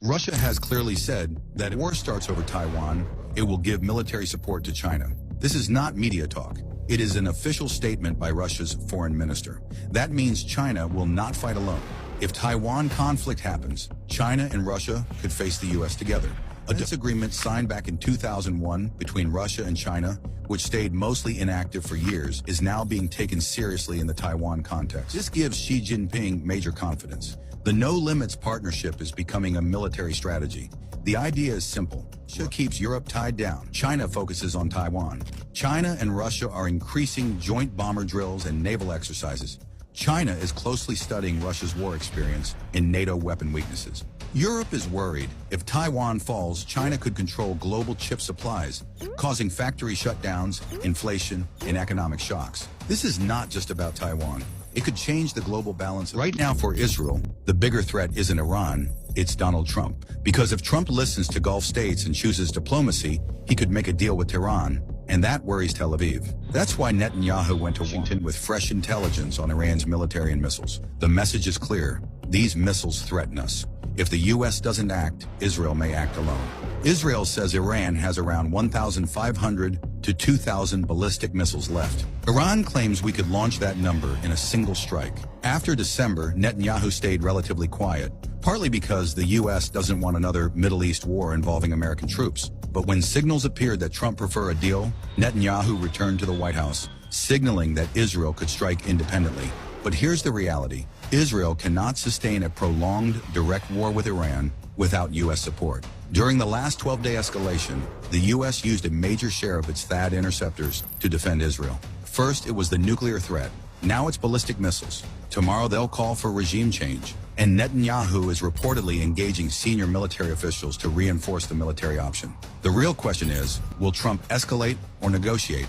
Russia has clearly said that if war starts over Taiwan, it will give military support to China. This is not media talk. It is an official statement by Russia's foreign minister. That means China will not fight alone. If Taiwan conflict happens, China and Russia could face the U.S. together. A disagreement signed back in 2001 between Russia and China, which stayed mostly inactive for years, is now being taken seriously in the Taiwan context. This gives Xi Jinping major confidence. The no-limits partnership is becoming a military strategy. The idea is simple. Russia keeps Europe tied down. China focuses on Taiwan. China and Russia are increasing joint bomber drills and naval exercises. China is closely studying Russia's war experience in NATO weapon weaknesses. Europe is worried if Taiwan falls, China could control global chip supplies, causing factory shutdowns, inflation, and economic shocks. This is not just about Taiwan. It could change the global balance. Right now for Israel, the bigger threat isn't Iran, it's Donald Trump. Because if Trump listens to Gulf states and chooses diplomacy, he could make a deal with Tehran, and that worries Tel Aviv. That's why Netanyahu went to Washington with fresh intelligence on Iran's military and missiles. The message is clear. These missiles threaten us. If the U.S. doesn't act, Israel may act alone. Israel says Iran has around 1,500 to 2,000 ballistic missiles left. Iran claims we could launch that number in a single strike. After December, Netanyahu stayed relatively quiet, partly because the U.S. doesn't want another Middle East war involving American troops. But when signals appeared that Trump preferred a deal, Netanyahu returned to the White House, signaling that Israel could strike independently. But here's the reality. Israel cannot sustain a prolonged direct war with Iran without U.S. support. During the last 12-day escalation, the U.S. used a major share of its THAAD interceptors to defend Israel. First, it was the nuclear threat. Now it's ballistic missiles. Tomorrow they'll call for regime change. And Netanyahu is reportedly engaging senior military officials to reinforce the military option. The real question is, will Trump escalate or negotiate?